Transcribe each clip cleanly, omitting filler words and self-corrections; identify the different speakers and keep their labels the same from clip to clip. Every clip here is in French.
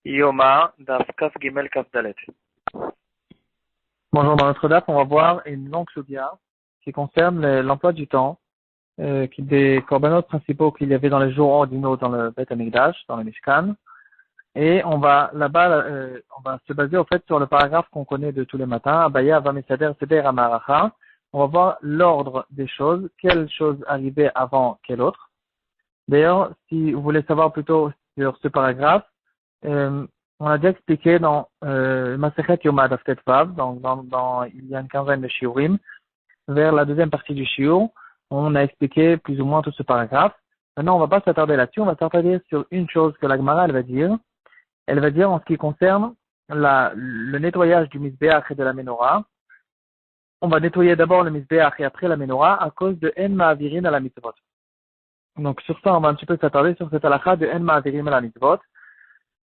Speaker 1: Yoma, Daf Kaf Gimel Kaf Dalet.
Speaker 2: Bonjour, dans notre date, on va voir une longue sodia qui concerne l'emploi du temps des corbanotes principaux qu'il y avait dans les jours ordinaux dans le Beth Amikdash, dans le Mishkan. Et on va là-bas, on va se baser au fait sur le paragraphe qu'on connaît de tous les matins, Abaya Avamesader Seder Amaracha. On va voir l'ordre des choses, quelle chose arrivait avant quelle autre. D'ailleurs, si vous voulez savoir plutôt sur ce paragraphe, on a déjà expliqué dans Masechet Yoma Daf Tet Vav, il y a une quinzaine de shiurim, vers la deuxième partie du shiur, on a expliqué plus ou moins tout ce paragraphe. Maintenant, on va pas s'attarder là-dessus, on va s'attarder sur une chose que la Gemara elle va dire. Elle va dire en ce qui concerne le nettoyage du Mizbeach et de la Menorah. On va nettoyer d'abord le Mizbeach et après la Menorah à cause de En Ma'avirin à la Mitzvot. Donc sur ça, on va un petit peu s'attarder sur cette halakha de En Ma'avirin à la Mitzvot.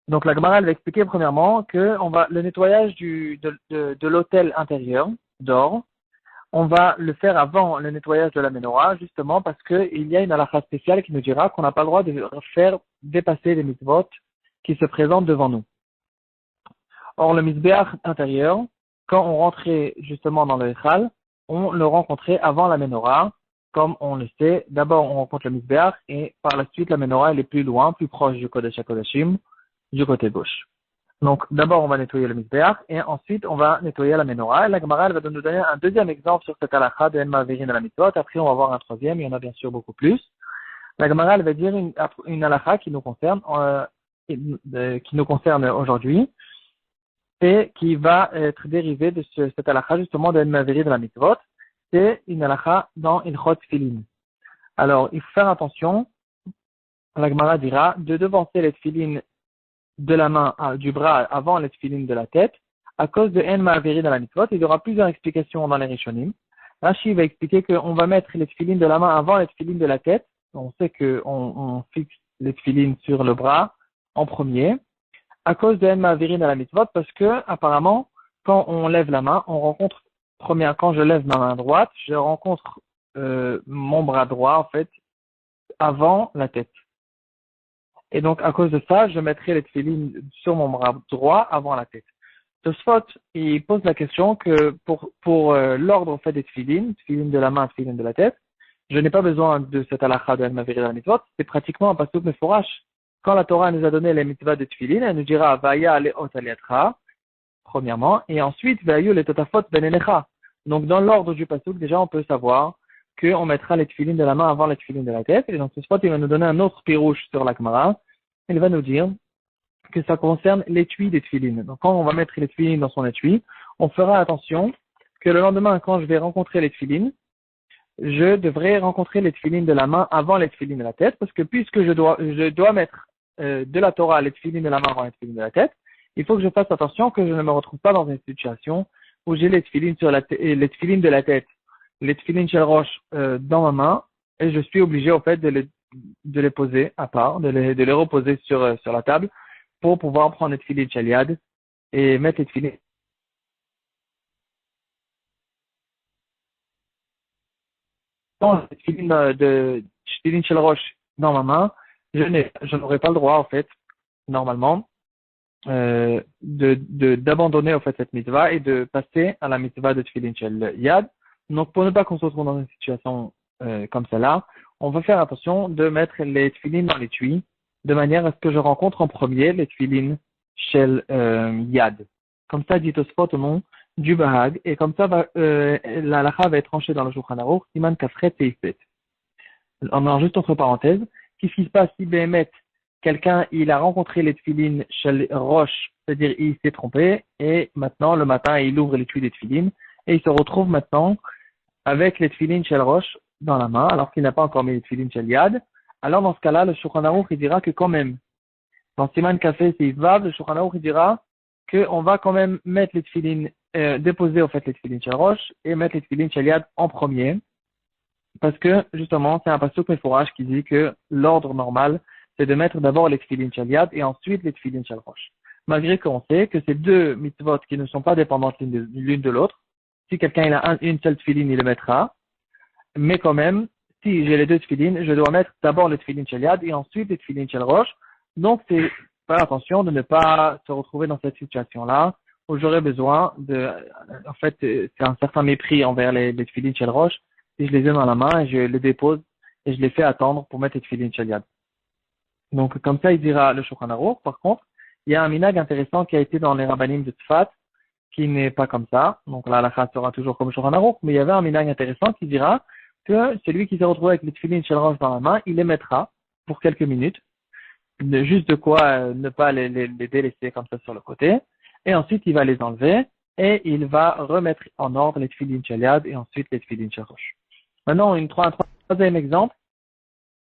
Speaker 2: Donc la Gemara elle va expliquer premièrement que le nettoyage de l'autel intérieur d'or, on va le faire avant le nettoyage de la Menorah, justement parce qu'il y a une halakha spéciale qui nous dira qu'on n'a pas le droit de faire dépasser les mitzvot qui se présentent devant nous. Or le mizbeach intérieur, quand on rentrait justement dans le Echal, on le rencontrait avant la Menorah, comme on le sait. D'abord on rencontre le mizbeach et par la suite la Menorah elle est plus loin, plus proche du Kodesh HaKodashim, du côté gauche. Donc, d'abord, on va nettoyer le Mizbeach, et ensuite, on va nettoyer la Menorah. Et la Gemara, elle va nous donner un deuxième exemple sur cette halakha de En Ma'avirin à la Mitzvot. Après, on va voir un troisième, il y en a bien sûr beaucoup plus. La Gemara, elle va dire une halakha qui nous concerne aujourd'hui, et qui va être dérivée de cette halakha, justement, de En Ma'avirin à la Mitzvot. C'est une halakha dans Ilchot Tfilin. Alors, il faut faire attention, la Gemara dira, de devancer les Tfilin de la main, du bras avant les tefilines de la tête, à cause de En Ma'avirin à la Mitzvot. Il y aura plusieurs explications dans les Rishonim. Rashi va expliquer qu'on va mettre les tefilines de la main avant les tefilines de la tête. On sait qu'on fixe les tefilines sur le bras en premier, à cause de En Ma'avirin à la Mitzvot, parce que, apparemment, quand on lève la main, quand je lève ma main droite, je rencontre mon bras droit, en fait, avant la tête. Et donc, à cause de ça, je mettrai les tefilines sur mon bras droit avant la tête. Tosfot, il pose la question que pour l'ordre en fait des tefilines de la main, tefilines de la tête, je n'ai pas besoin de cette halakha de En Ma'avirin à la Mitzvot. C'est pratiquement un pasuk meforash. Quand la Torah nous a donné les mitzvahs de tefilines, elle nous dira Vaya le'ot aliatra, premièrement, et ensuite Vayu le totafot benenecha. Donc, dans l'ordre du pasuk, déjà, on peut savoir qu'on mettra les tefilines de la main avant les tefilines de la tête. Et donc, ce spot, il va nous donner un autre pirouche sur la Gemara. Il va nous dire que ça concerne l'étui des tefilines. Donc, quand on va mettre les tefilines dans son étui, on fera attention que le lendemain, quand je vais rencontrer les tefilines, je devrais rencontrer les tefilines de la main avant les tefilines de la tête, parce que puisque je dois mettre de la Torah les tefilines de la main avant les tefilines de la tête, il faut que je fasse attention que je ne me retrouve pas dans une situation où j'ai les tefilines les tefilines de la tête, les tefilines shel rosh dans ma main, et je suis obligé au fait de les poser à part, de les reposer sur la table pour pouvoir prendre les tefilines shel yad et mettre les tefilines de tefilines shel rosh dans ma main. Je n'aurai pas le droit en fait normalement d'abandonner en fait cette mitzvah et de passer à la mitzvah de tefilin shel yad. Donc pour ne pas qu'on se retrouve dans une situation comme celle-là, on va faire attention de mettre les tefilin dans l'étui de manière à ce que je rencontre en premier les tefilin shel yad. Comme ça dit Tosfot au nom du Bahag, et comme ça la halakha va être tranchée dans le Shulchan Aruch, Siman Kafret Teifet. En juste entre parenthèses, qu'est-ce qui se passe si Béhémet, quelqu'un, il a rencontré les tefilines shel rosh, c'est-à-dire il s'est trompé, et maintenant, le matin, il ouvre l'étui des tefilines, et il se retrouve maintenant avec les tefilines shel rosh dans la main, alors qu'il n'a pas encore mis les tefilines shel yad. Alors, dans ce cas-là, le Shulchan Aruch, il dira que quand même, dans Siman Kafé Seif Vav, le Shulchan Aruch, il dira qu'on va quand même mettre les tefilines, déposer, en fait, les tefilines shel rosh, et mettre les tefilines shel yad en premier, parce que, justement, c'est un pasuk meforash qui dit que l'ordre normal, c'est de mettre d'abord les tefilin shel yad et ensuite les tefilin shel rosh. Malgré qu'on sait que ces deux mitzvot qui ne sont pas dépendantes l'une de l'autre, si quelqu'un il a une seule tefilin, il le mettra, mais quand même, si j'ai les deux tefilin, je dois mettre d'abord les tefilin shel yad et ensuite les tefilin shel rosh. Donc, c'est faire attention de ne pas se retrouver dans cette situation-là où j'aurais besoin en fait, c'est un certain mépris envers les tefilin shel roche. Si je les ai dans la main et je les dépose et je les fais attendre pour mettre les tefilin shel yad. Donc, comme ça, il dira le Shulchan Aruch. Par contre, il y a un minag intéressant qui a été dans les rabbanim de Tzfat, qui n'est pas comme ça. Donc, la halakha sera toujours comme Shulchan Aruch, mais il y avait un minag intéressant qui dira que celui qui s'est retrouvé avec les tefilin shel roche dans la main, il les mettra pour quelques minutes, juste de quoi ne pas les délaisser comme ça sur le côté, et ensuite il va les enlever, et il va remettre en ordre les tefilin shel yad, et ensuite les tefilin shel roche. Maintenant, un troisième exemple,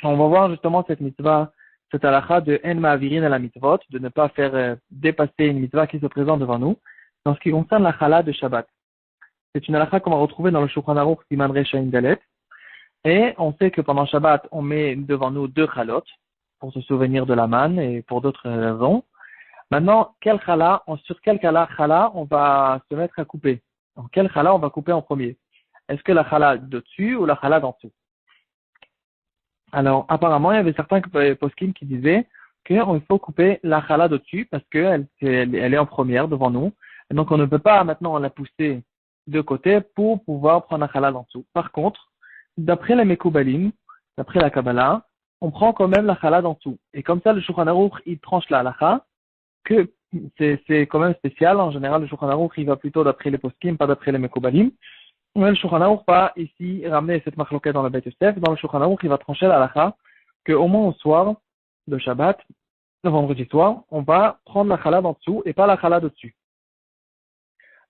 Speaker 2: on va voir justement cette mitzvah, cette halakha de en ma'avirin à la mitzvot, de ne pas faire dépasser une mitzvah qui se présente devant nous, dans ce qui concerne la chala de Shabbat. C'est une halakha qu'on va retrouver dans le Shulchan Aruch Siman Resh Ayin Dalet, et on sait que pendant Shabbat, on met devant nous 2 chalot, pour se souvenir de la manne et pour d'autres raisons. Maintenant, sur quel chala on va se mettre à couper? Donc, quel chala on va couper en premier? Est-ce que la chala de-dessus ou la chala d'en dessous? Alors, apparemment, il y avait certains poskim qui disaient qu'il faut couper la chala d'au-dessus parce qu'elle est en première devant nous. Et donc, on ne peut pas maintenant la pousser de côté pour pouvoir prendre la chala d'en dessous. Par contre, d'après les Mekoubalim, d'après la Kabbalah, on prend quand même la chala d'en dessous. Et comme ça, le Shulchan Aruch, il tranche la halakha, que c'est quand même spécial. En général, le Shulchan Aruch, il va plutôt d'après les poskim, pas d'après les Mekoubalim. Mais le Shulchan Aruch va ici ramener cette marloquette dans le Beit Yosef. Dans le Shulchan Aruch, il va trancher la halakha qu'au moins au soir de Shabbat, le vendredi soir, on va prendre la chala d'en dessous et pas la chala d'au-dessus.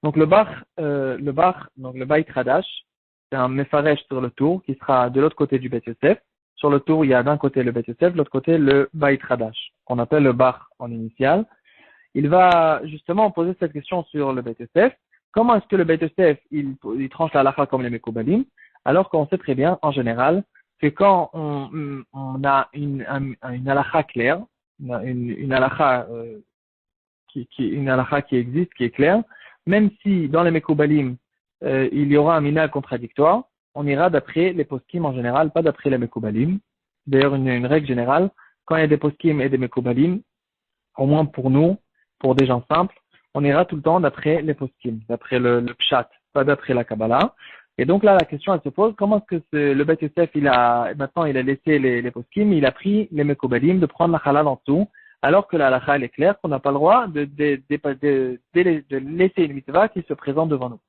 Speaker 2: Donc le Beit Hadash, c'est un mefaresh sur le tour qui sera de l'autre côté du Beit Yosef. Sur le tour, il y a d'un côté le Beit Yosef, de l'autre côté le Beit Hadash, qu'on appelle le Bach en initial. Il va justement poser cette question sur le Beit Yosef. Comment est-ce que le Beit Yosef, il tranche la halakha comme les Mekoubalim, alors qu'on sait très bien, en général, que quand on a une halakha claire, une halakha une halakha qui existe, qui est claire, même si dans les Mekoubalim, il y aura un minag contradictoire, on ira d'après les poskim en général, pas d'après les Mekoubalim. D'ailleurs, une règle générale, quand il y a des poskim et des Mekoubalim, au moins pour nous, pour des gens simples, on ira tout le temps d'après les poskim, d'après le pshat, pas d'après la Kabbalah. Et donc là, la question, elle se pose, comment est-ce que le Beit Yosef, maintenant, il a laissé les poskim, il a pris les Mekoubalim de prendre la chala en dessous, alors que la halakha, elle est claire, qu'on n'a pas le droit de laisser une mitzvah qui se présente devant nous.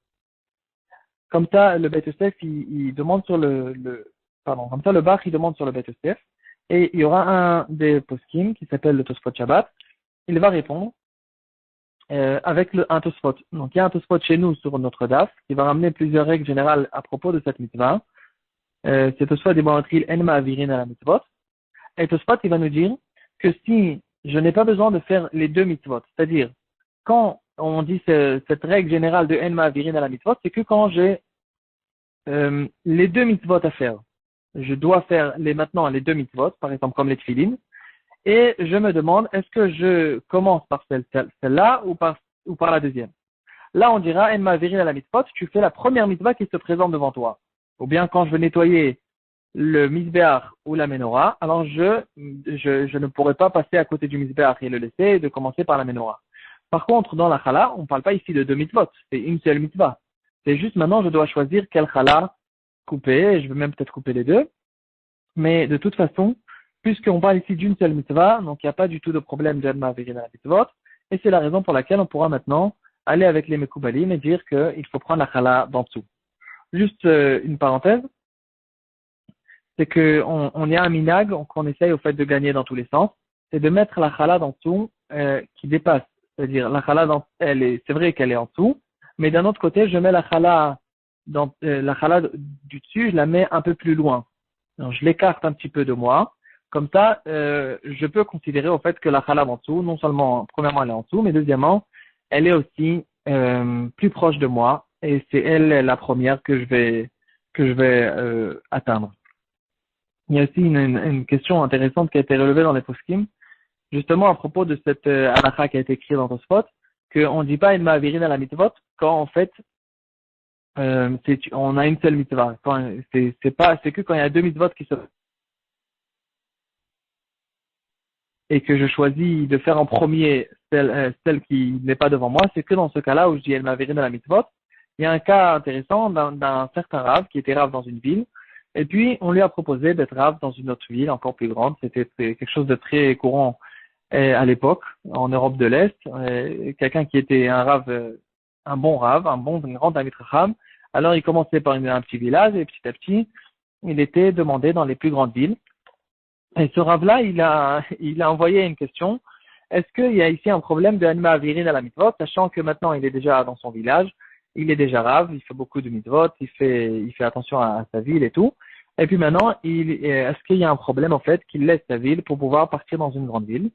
Speaker 2: Comme ça, le Beit Yosef, il demande sur comme ça, le Bach, il demande sur le Beit Yosef, et il y aura un des poskim qui s'appelle le Tosfot Shabbat, il va répondre, avec un Tosfot. Donc, il y a un Tosfot chez nous sur notre DAF, qui va ramener plusieurs règles générales à propos de cette mitzvah. C'est Tosfot des Bantril En Ma'avirin à la mitzvot. Et Tosfot, il va nous dire que si je n'ai pas besoin de faire les 2 mitzvot, c'est-à-dire, quand on dit cette règle générale de En Ma'avirin à la mitzvot, c'est que quand j'ai les 2 mitzvot à faire, je dois faire maintenant les 2 mitzvot, par exemple comme les tefillin, et je me demande, est-ce que je commence par celle-là ou par la deuxième? Là, on dira, En Ma'avirin à la mitzvot, tu fais la première mitzvah qui se présente devant toi. Ou bien quand je veux nettoyer le misbéach ou la menorah, alors je ne pourrais pas passer à côté du misbéach et le laisser et de commencer par la menorah. Par contre, dans la chala, on ne parle pas ici de 2 mitzvot, c'est une seule mitzvah. C'est juste maintenant, je dois choisir quelle chala couper, et je vais même peut-être couper les 2. Mais de toute façon, puisqu'on parle ici d'une seule mitzvah, donc il n'y a pas du tout de problème de ma'avirin à la mitzvot, et c'est la raison pour laquelle on pourra maintenant aller avec les mekoubalim et dire qu'il faut prendre la chala d'en dessous. Juste une parenthèse, c'est qu'on y a un minag qu'on essaye au fait de gagner dans tous les sens, c'est de mettre la chala en dessous qui dépasse. C'est-à-dire la chala, c'est vrai qu'elle est en dessous, mais d'un autre côté, je mets la chala du dessus, je la mets un peu plus loin. Donc, je l'écarte un petit peu de moi. Comme ça, je peux considérer au fait que la chala en dessous, non seulement, premièrement, elle est en dessous, mais deuxièmement, elle est aussi plus proche de moi, et c'est elle la première que je vais atteindre. Il y a aussi une question intéressante qui a été relevée dans les poskim, justement à propos de cette halakha qui a été écrite dans Tosfot, qu'on ne dit pas une ma'avirin à la mitzvot quand en fait on a une seule mitzvah. C'est que quand il y a 2 mitzvot qui se... et que je choisis de faire en premier celle qui n'est pas devant moi, c'est que dans ce cas-là où je dis El Mavirin à la mitzvot, il y a un cas intéressant d'un certain Rav qui était Rav dans une ville, et puis on lui a proposé d'être Rav dans une autre ville encore plus grande. C'était quelque chose de très courant à l'époque, en Europe de l'Est. Quelqu'un qui était un Rav, un bon Rav, un grand Talmid Chacham. Alors il commençait par un petit village et petit à petit, il était demandé dans les plus grandes villes. Et ce Rav-là, il a envoyé une question. Est-ce qu'il y a ici un problème de Anima Avirin à la mitzvot, sachant que maintenant il est déjà dans son village, il est déjà Rav, il fait beaucoup de mitzvot, il fait attention à sa ville et tout. Et puis maintenant, est-ce qu'il y a un problème en fait qu'il laisse sa ville pour pouvoir partir dans une grande ville?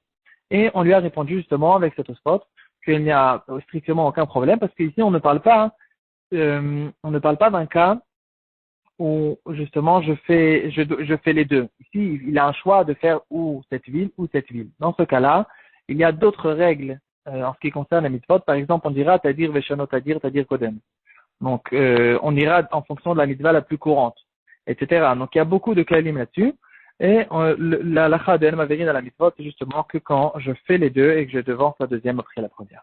Speaker 2: Et on lui a répondu justement avec cet spot qu'il n'y a strictement aucun problème parce qu'ici on ne parle pas, d'un cas où justement je fais les deux. Ici, il a un choix de faire ou cette ville ou cette ville. Dans ce cas-là, il y a d'autres règles en ce qui concerne la mitzvot. Par exemple, on dira tadir veshano tadir kodem. Donc, on ira en fonction de la mitzvah la plus courante, etc. Donc, il y a beaucoup de klalim là-dessus. Et la lacha de El Maverin à la mitzvot, c'est justement que quand je fais les deux et que je devance la deuxième après la première.